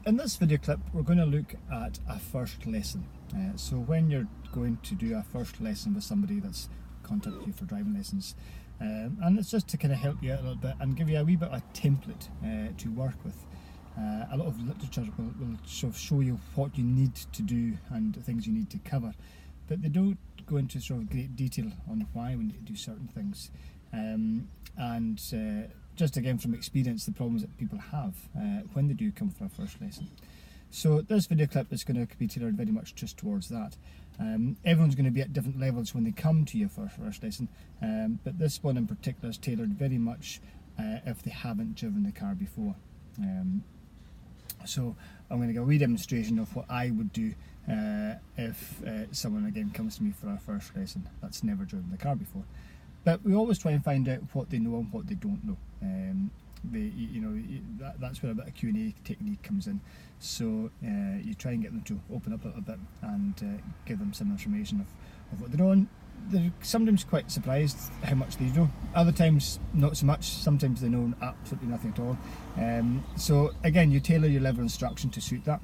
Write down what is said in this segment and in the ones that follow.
in this video clip we're going to look at a first lesson. So when you're going to do a first lesson with somebody that's contacted you for driving lessons, and it's just to kind of help you out a little bit and give you a wee bit of a template to work with. A lot of literature will sort of show you what you need to do and things you need to cover, but they don't go into sort of great detail on why we need to do certain things. Just again from experience, the problems that people have when they do come for a first lesson. So this video clip is going to be tailored very much just towards that. Everyone's going to be at different levels when they come to you for a first lesson, but this one in particular is tailored very much if they haven't driven the car before. So I'm going to give a wee demonstration of what I would do if someone again comes to me for a first lesson that's never driven the car before. But we always try and find out what they know and what they don't know. That's where a bit of Q&A technique comes in. So you try and get them to open up a little bit and give them some information of what they know. And they're sometimes quite surprised how much they know. Other times not so much. Sometimes they know absolutely nothing at all. So again, you tailor your level of instruction to suit that.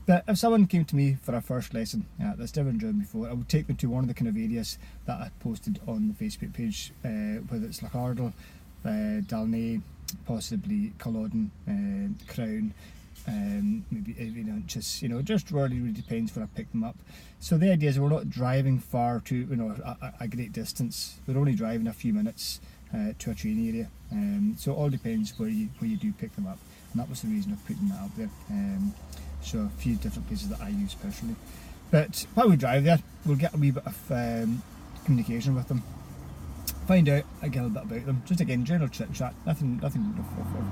But if someone came to me for a first lesson that's never driven before, I would take them to one of the kind of areas that I posted on the Facebook page, whether it's Lachardle, Dalney, possibly Culloden, Crown, maybe 18 inches, just really depends where I pick them up. So the idea is we're not driving far to a great distance, we're only driving a few minutes to a training area, so it all depends where you do pick them up, and that was the reason of putting that up there. So a few different places that I use personally. But while we drive there, we'll get a wee bit of communication with them, find out again a bit about them, just again general chit chat, nothing of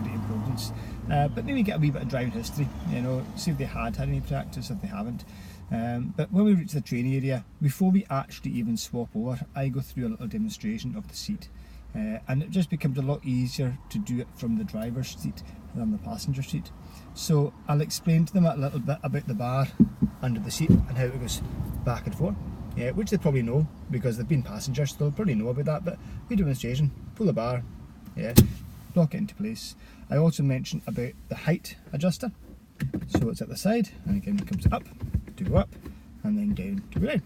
great importance, but maybe get a wee bit of driving history, see if they had any practice, if they haven't. But when we reach the training area, before we actually even swap over, I go through a little demonstration of the seat, and it just becomes a lot easier to do it from the driver's seat than the passenger seat. So I'll explain to them a little bit about the bar under the seat and how it goes back and forth, which they probably know because they've been passengers, so they'll probably know about that. But we do a demonstration, pull the bar, lock it into place. I also mentioned about the height adjuster, so it's at the side, and again it comes up to go up and then down to go down,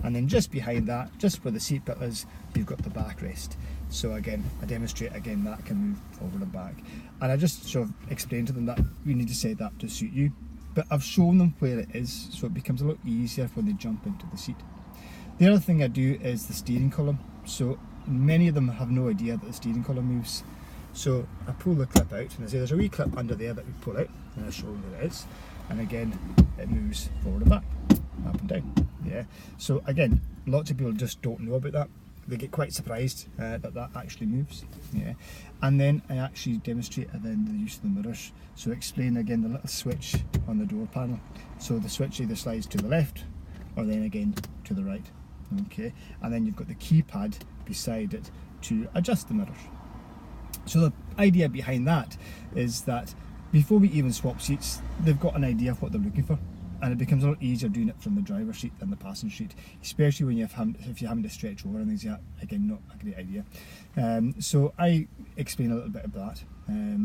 and then just behind that, just where the seat belt is, you've got the backrest. So again, I demonstrate again that can move forward and back, and I just sort of explain to them that we need to set that to suit you, but I've shown them where it is, so it becomes a lot easier when they jump into the seat. The other thing I do is the steering column. So many of them have no idea that the steering column moves, so I pull the clip out and I say there's a wee clip under there that we pull out, and I show them where it is, and again it moves forward and back, up and down. So again, lots of people just don't know about that. They get quite surprised that actually moves. And then I actually demonstrate then the use of the mirrors. So explain again the little switch on the door panel. So the switch either slides to the left or then again to the right. Okay, and then you've got the keypad beside it to adjust the mirrors. So the idea behind that is that before we even swap seats, they've got an idea of what they're looking for. And it becomes a lot easier doing it from the driver's seat than the passenger seat, especially when if you're having to stretch over and things like that. Again, not a great idea. So I explain a little bit of that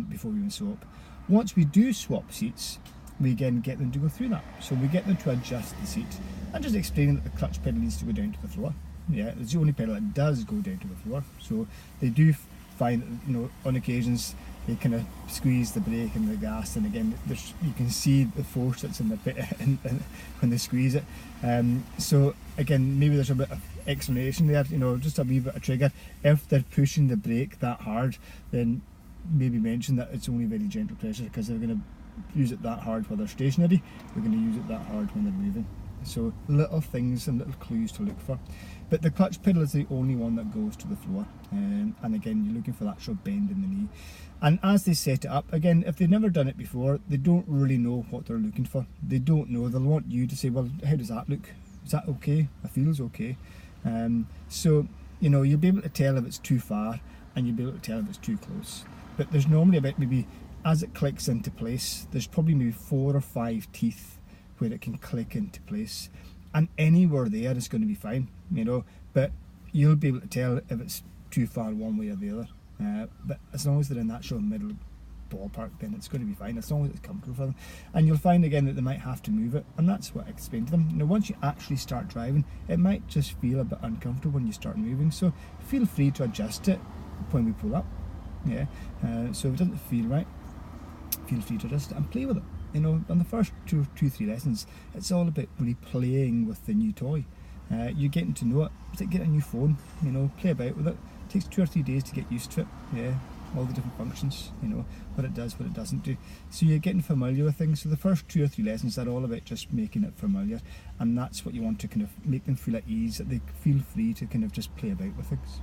before we even swap. Once we do swap seats, we again get them to go through that. So we get them to adjust the seat and just explaining that the clutch pedal needs to go down to the floor. It's the only pedal that does go down to the floor. So they do find that, on occasions they kind of squeeze the brake and the gas, and again you can see the force that's in the bit when they squeeze it. So again, maybe there's a bit of explanation there, just a wee bit of trigger. If they're pushing the brake that hard, then maybe mention that it's only very gentle pressure, because they're going to use it that hard while they're stationary, they're going to use it that hard when they're moving. So little things and little clues to look for. But the clutch pedal is the only one that goes to the floor, and again you're looking for that sort of bend in the knee. And as they set it up, again, if they've never done it before, they don't really know what they're looking for. They don't know. They'll want you to say, well, how does that look? Is that okay? It feels okay. So you'll be able to tell if it's too far, and you'll be able to tell if it's too close. But there's normally about maybe, as it clicks into place, there's probably maybe 4 or 5 teeth where it can click into place, and anywhere there is going to be fine, but you'll be able to tell if it's too far one way or the other. But as long as they're in that sort of middle ballpark, then it's going to be fine as long as it's comfortable for them. And you'll find again that they might have to move it, and that's what I explained to them. You know, once you actually start driving, it might just feel a bit uncomfortable when you start moving, so feel free to adjust it when we pull up. Yeah, so if it doesn't feel right, feel free to adjust it and play with it. You know, on the first two, 3 lessons, it's all about really playing with the new toy. You're getting to know it. It's like getting a new phone, you know, play about with it. It takes 2 or 3 days to get used to it. Yeah, all the different functions, you know, what it does, what it doesn't do. So you're getting familiar with things. So the first 2 or 3 lessons are all about just making it familiar, and that's what you want to kind of make them feel at ease, that they feel free to kind of just play about with things.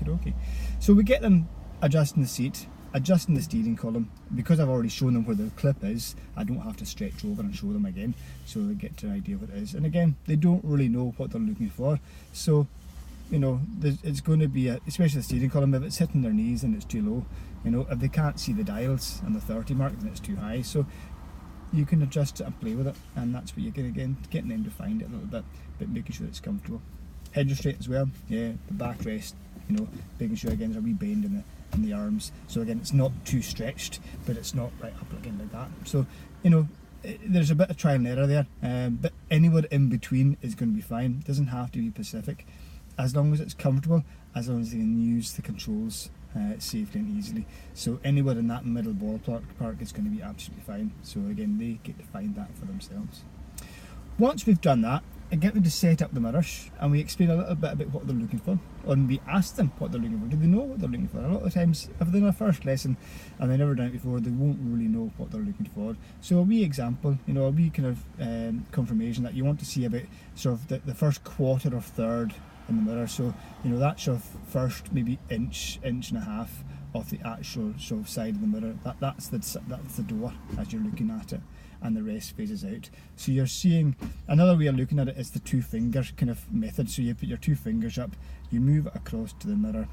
Okay. So we get them adjusting the seat, adjusting the steering column. Because I've already shown them where the clip is, I don't have to stretch over and show them again, so they get an idea of what it is. And again, they don't really know what they're looking for, so you know, it's going to be, especially the steering column, if it's hitting their knees and it's too low, you know, if they can't see the dials and the 30 mark, then it's too high. So you can adjust it and play with it, and that's what you're getting again, getting them to find it a little bit, but making sure it's comfortable. Head restraint as well, yeah, the backrest, you know, making sure again there's a wee bend in the arms, so again it's not too stretched, but it's not right up again like that. So you know, there's a bit of trial and error there, but anywhere in between is going to be fine. It doesn't have to be Pacific, as long as it's comfortable, as long as they can use the controls safely and easily. So anywhere in that middle ballpark is going to be absolutely fine. So again, they get to find that for themselves. Once we've done that, I get them to set up the mirrors, and we explain a little bit about what they're looking for, and we ask them what they're looking for. Do they know what they're looking for? A lot of times, if they're in a first lesson and they've never done it before, they won't really know what they're looking for. So a wee example, you know, a wee kind of confirmation that you want to see about sort of the first quarter or third in the mirror. So you know, that sort of first maybe inch and a half of the actual sort of side of the mirror, that's the door as you're looking at it, and the rest phases out. So you're seeing, another way of looking at it is the 2 finger kind of method. So you put your 2 fingers up, you move it across to the mirror,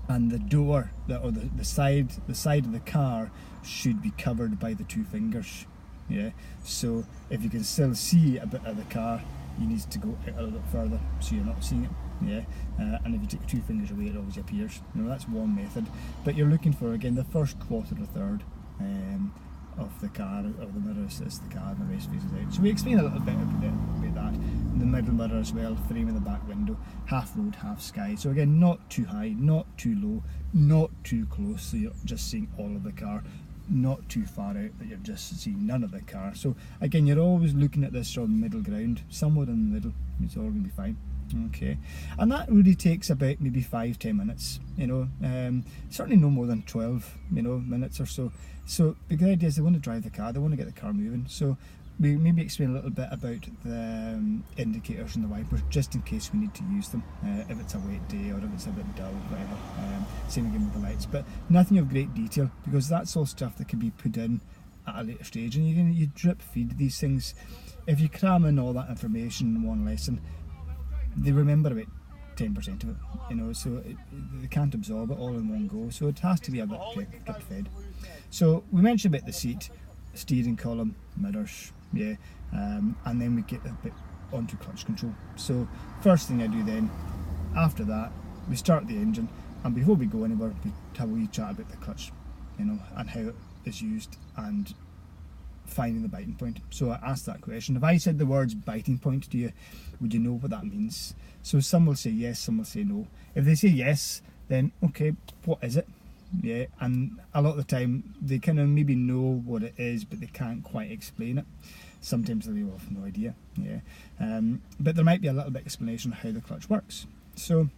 and the door, or the side of the car should be covered by the 2 fingers. Yeah. So if you can still see a bit of the car, you need to go out a little bit further so you're not seeing it. Yeah, and if you take 2 fingers away, it always appears. You know, that's one method. But you're looking for again the first quarter or third of the car, of the mirror is the car, and the rest phases out. So we explain a little bit about that. And the middle mirror as well, frame in the back window, half road, half sky. So again, not too high, not too low, not too close, so you're just seeing all of the car, not too far out that you're just seeing none of the car. So again, you're always looking at this sort of middle ground, somewhere in the middle. It's all going to be fine. Okay, and that really takes about maybe 5-10 minutes, you know, certainly no more than 12, you know, minutes or so. So the good idea is they want to drive the car, they want to get the car moving. So we maybe explain a little bit about the indicators and the wipers, just in case we need to use them, if it's a wet day or if it's a bit dull, whatever. Same again with the lights, but nothing of great detail, because that's all stuff that can be put in at a later stage, and you drip feed these things. If you cram in all that information in one lesson, they remember about 10% of it, you know, so they can't absorb it all in one go, so it has to be a bit drip fed. So we mentioned about the seat, steering column, mirrors, yeah, and then we get a bit onto clutch control. So first thing I do then, after that, we start the engine, and before we go anywhere, we have a wee chat about the clutch, you know, and how it is used, and finding the biting point. So I asked that question. If I said the words biting point to you, would you know what that means? So some will say yes, some will say no. If they say yes, then okay, what is it? Yeah, and a lot of the time they kind of maybe know what it is, but they can't quite explain it. Sometimes they have no idea. Yeah, but there might be a little bit of explanation of how the clutch works. So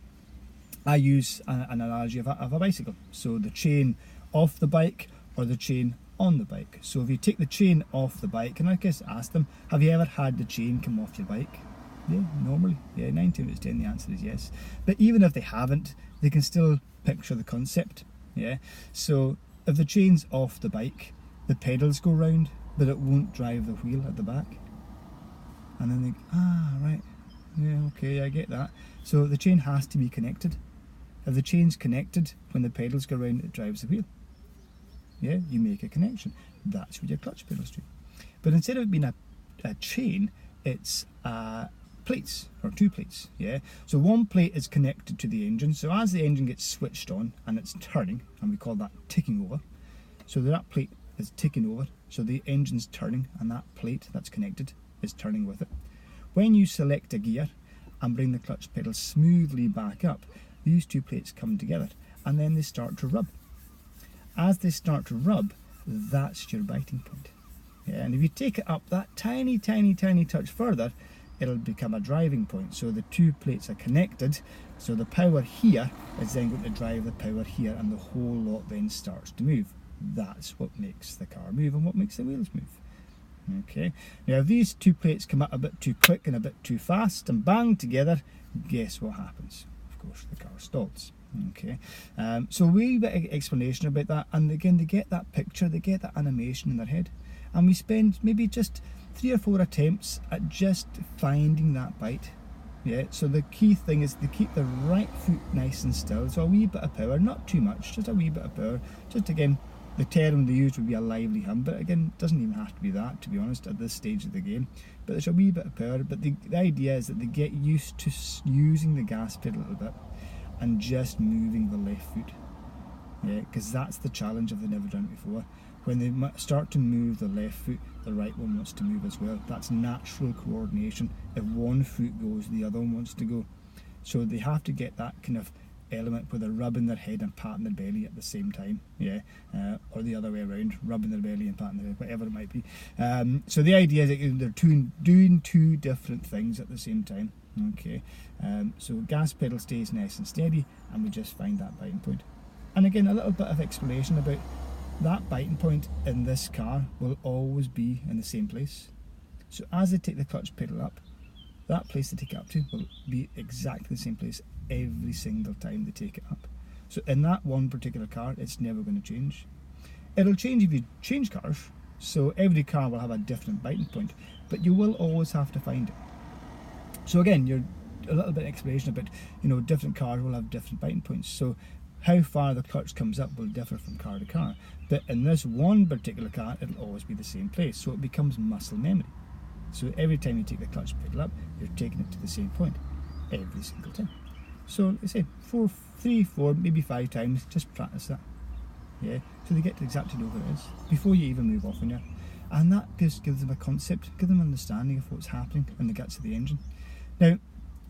I use an analogy of a bicycle. So the chain off the bike or the chain on the bike. So if you take the chain off the bike, and I guess ask them, have you ever had the chain come off your bike? Yeah, normally. Yeah, 9 times out of 10 the answer is yes. But even if they haven't, they can still picture the concept. Yeah. So if the chain's off the bike, the pedals go round, but it won't drive the wheel at the back. And then they, right. Yeah, okay, I get that. So the chain has to be connected. If the chain's connected, when the pedals go round, it drives the wheel. Yeah, you make a connection. That's what your clutch pedals do. But instead of it being a chain, it's plates, or 2 plates. Yeah. So one plate is connected to the engine. So as the engine gets switched on and it's turning, and we call that ticking over, So that plate is taking over, so the engine's turning, and that plate that's connected is turning with it. When you select a gear and bring the clutch pedal smoothly back up, these two plates come together and then they start to rub. As they start to rub, that's your biting point. Yeah, and if you take it up that tiny touch further, it'll become a driving point. So the two plates are connected, so the power here is then going to drive the power here, and the whole lot then starts to move. That's what makes the car move and what makes the wheels move. Okay, now if these two plates come up a bit too quick and a bit too fast and bang together, guess what happens? Of course, the car stalls. Okay, so a wee bit of explanation about that, and again, they get that picture, they get that animation in their head, and we spend maybe just 3 or 4 attempts at just finding that bite. Yeah, so the key thing is to keep the right foot nice and still, so a wee bit of power, not too much, just a wee bit of power, just again, the term they use would be a lively hum, but again, it doesn't even have to be that, to be honest, at this stage of the game. But there's a wee bit of power, but the idea is that they get used to using the gas pedal a little bit and just moving the left foot. Yeah, because that's the challenge if they've never done it before. When they start to move the left foot, the right one wants to move as well. That's natural coordination. If one foot goes, the other one wants to go. So they have to get that kind of element where they're rubbing their head and patting their belly at the same time, yeah, or the other way around, rubbing their belly and patting their head, whatever it might be. So the idea is that they're doing two different things at the same time. Okay, so gas pedal stays nice and steady, and we just find that biting point. And again, a little bit of explanation about that biting point in this car will always be in the same place. So as they take the clutch pedal up, that place they take it up to will be exactly the same place every single time they take it up. So in that one particular car, it's never going to change. It'll change if you change cars, so every car will have a different biting point, but you will always have to find it. So again, you're a little bit of explanation about, different cars will have different biting points. So how far the clutch comes up will differ from car to car, but in this one particular car, it'll always be the same place, so it becomes muscle memory. So every time you take the clutch pedal up, you're taking it to the same point every single time. So let's say 3, 4, maybe 5 times, just practice that. Yeah, so they get to exactly know what it is before you even move off on you, and that gives them a concept, give them an understanding of what's happening in the guts of the engine. Now,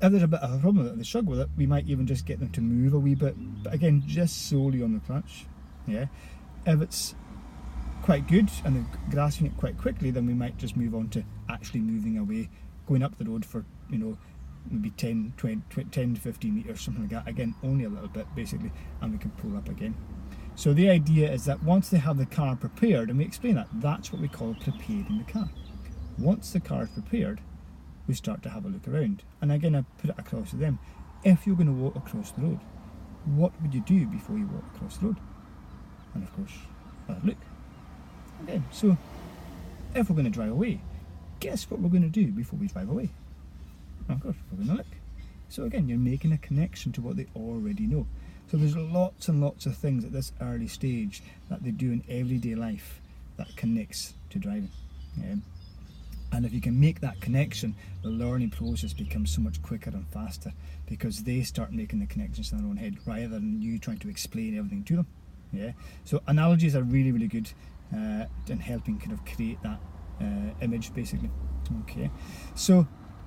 if there's a bit of a problem with it, they struggle with it, we might even just get them to move a wee bit, but again, just solely on the clutch. Yeah, if it's quite good and they're grasping it quite quickly, then we might just move on to actually moving away, going up the road for maybe 10 to 15 meters, something like that. Again, only a little bit basically, and we can pull up again. So the idea is that once they have the car prepared, and we explain that, that's what we call preparing the car. Once the car is prepared, we start to have a look around, and again I put it across to them. If you're going to walk across the road, what would you do before you walk across the road? And of course, look. Okay, so if we're going to drive away, guess what we're going to do before we drive away? Of course, we're going to look. So again, you're making a connection to what they already know. So there's lots and lots of things at this early stage that they do in everyday life that connects to driving. And if you can make that connection, the learning process becomes so much quicker and faster, because they start making the connections in their own head rather than you trying to explain everything to them. Yeah. So analogies are really, really good in helping kind of create that image basically. Okay. So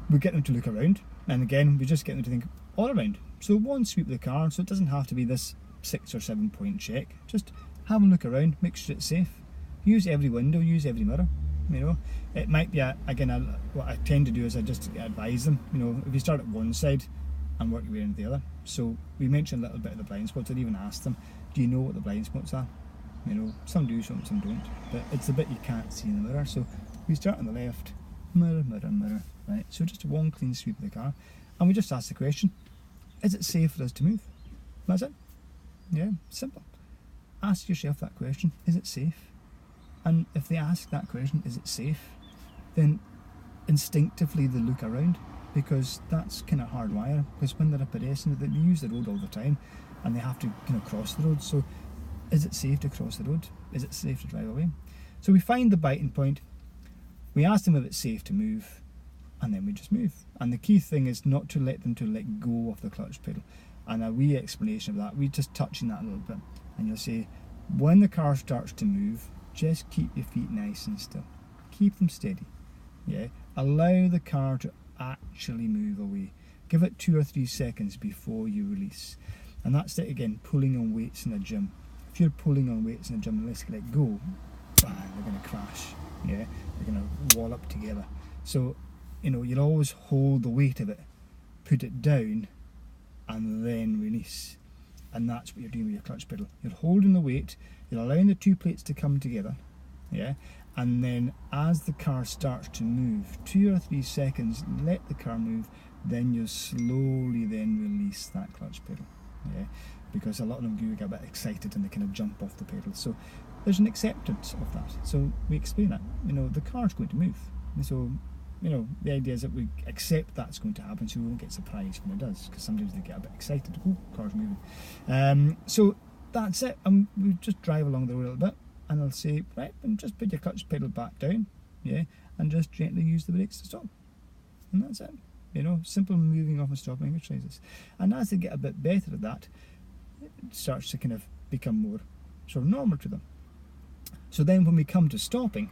we get them to look around, and again we just get them to think all around. So one sweep of the car, so it doesn't have to be this 6 or 7 point check. Just have a look around, make sure it's safe. Use every window, use every mirror. It might be what I tend to do is I just advise them, if you start at one side and work your way into the other. So we mentioned a little bit of the blind spots. I'd even ask them, do you know what the blind spots are? Some do, some don't, but it's the bit you can't see in the mirror. So we start on the left, mirror, mirror, mirror, right? So just one clean sweep of the car, and we just ask the question, is it safe for us to move? That's it. Yeah, simple. Ask yourself that question, is it safe? And if they ask that question, is it safe, then instinctively they look around, because that's kind of hardwired. Because when they're a pedestrian, they use the road all the time, and they have to cross the road. So is it safe to cross the road? Is it safe to drive away? So we find the biting point, we ask them if it's safe to move, and then we just move. And the key thing is not to let them to let go of the clutch pedal. And a wee explanation of that, we just touching that a little bit, and you'll say, When the car starts to move, just keep your feet nice and still. Keep them steady. Yeah, allow the car to actually move away. Give it 2 or 3 seconds before you release. And that's it again, pulling on weights in a gym. If you're pulling on weights in a gym and let's let go, bang, they're going to crash. Yeah, they're going to wall up together. So, you'll always hold the weight of it, put it down, and then release. And that's what you're doing with your clutch pedal. You're holding the weight, you're allowing the 2 plates to come together, yeah, and then as the car starts to move, 2 or 3 seconds, let the car move, then you slowly then release that clutch pedal, yeah, because a lot of them do get a bit excited and they kind of jump off the pedal. So there's an acceptance of that. So we explain that, the car's going to move. And so, the idea is that we accept that's going to happen, so we won't get surprised when it does, because sometimes they get a bit excited. Oh, car's moving. So that's it. We just drive along the road a little bit, and I'll say, right, and just put your clutch pedal back down, yeah, and just gently use the brakes to stop. And that's it. Simple moving off and stopping exercises. And as they get a bit better at that, it starts to kind of become more sort of normal to them. So then when we come to stopping,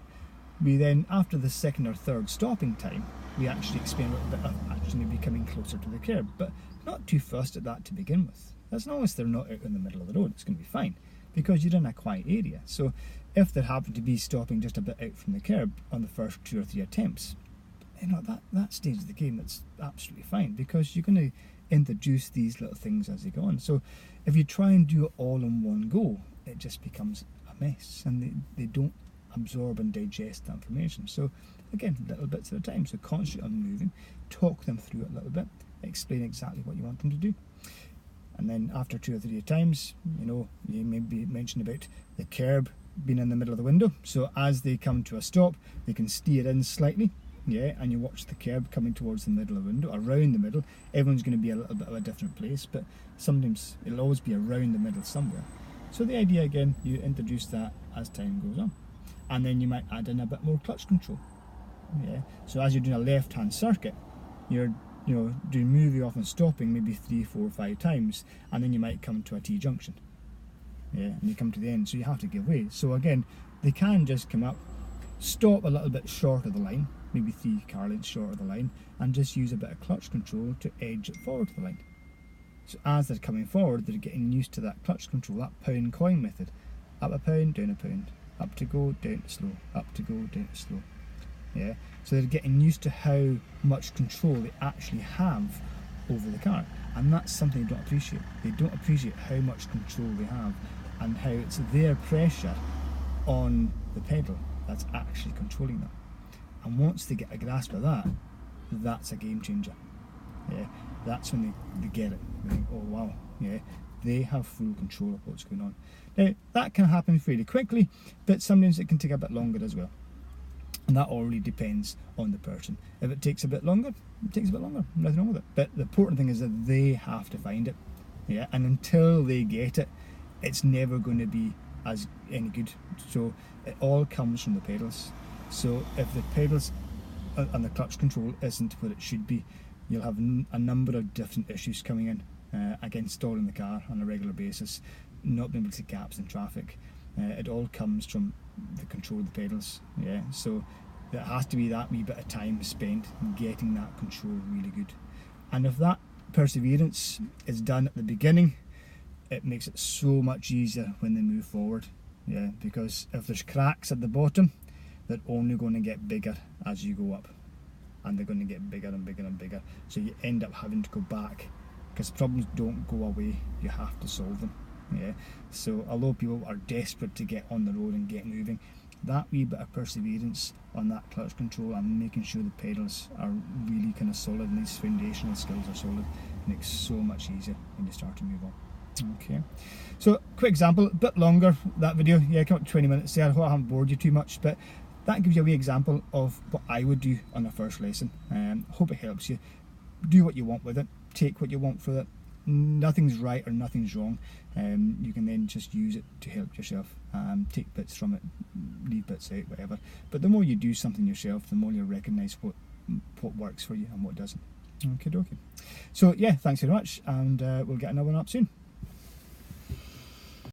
we then, after the second or third stopping time, we actually experiment a bit of actually becoming closer to the curb, but not too fussed at that to begin with. As long as they're not out in the middle of the road, it's going to be fine, because you're in a quiet area. So if they happen to be stopping just a bit out from the curb on the first 2 or 3 attempts, that stage of the game, that's absolutely fine, because you're going to introduce these little things as they go on. So if you try and do it all in one go, it just becomes a mess, and they don't absorb and digest the information. So again, little bits at a time. So concentrate on moving, talk them through it a little bit, explain exactly what you want them to do. And then after 2 or 3 times, you maybe mention about the curb being in the middle of the window. So as they come to a stop, they can steer in slightly, yeah, and you watch the curb coming towards the middle of the window, around the middle. Everyone's going to be a little bit of a different place, but sometimes it'll always be around the middle somewhere. So the idea, again, you introduce that as time goes on. And then you might add in a bit more clutch control. Yeah. So as you're doing a left-hand circuit, you're doing moving off and stopping maybe 3, 4, 5 times, and then you might come to a T-junction. Yeah, and you come to the end, so you have to give way. So again, they can just come up, stop a little bit short of the line, maybe 3 car lengths short of the line, and just use a bit of clutch control to edge it forward to the line. So as they're coming forward, they're getting used to that clutch control, that pound coin method. Up a pound, down a pound. Up to go, down to slow, up to go, down to slow. Yeah, so they're getting used to how much control they actually have over the car, and that's something they don't appreciate. They don't appreciate how much control they have and how it's their pressure on the pedal that's actually controlling them. And once they get a grasp of that, that's a game changer. Yeah, that's when they get it. They think, oh wow, yeah, they have full control of what's going on. Now, that can happen fairly quickly, but sometimes it can take a bit longer as well. And that all really depends on the person. If it takes a bit longer, it takes a bit longer. Nothing wrong with it. But the important thing is that they have to find it. Yeah, and until they get it, it's never going to be any good. So it all comes from the pedals. So if the pedals and the clutch control isn't what it should be, you'll have a number of different issues coming in. Again, stalling the car on a regular basis, not being able to see gaps in traffic. It all comes from the control of the pedals. Yeah, so there has to be that wee bit of time spent getting that control really good. And if that perseverance is done at the beginning, it makes it so much easier when they move forward. Yeah, because if there's cracks at the bottom, they're only going to get bigger as you go up, and they're going to get bigger and bigger and bigger. So you end up having to go back, because problems don't go away, you have to solve them. Yeah, so although people are desperate to get on the road and get moving, that wee bit of perseverance on that clutch control and making sure the pedals are really kind of solid and these foundational skills are solid makes so much easier when you start to move on. Okay, so quick example, a bit longer that video, yeah, come up to 20 minutes there. I hope I haven't bored you too much, but that gives you a wee example of what I would do on a first lesson. Hope it helps you. Do what you want with it, take what you want from it. Nothing's right or nothing's wrong. You can then just use it to help yourself, take bits from it, leave bits out, whatever. But the more you do something yourself, the more you'll recognise what works for you and what doesn't. Okay, dokie. So yeah, thanks very much, and we'll get another one up soon.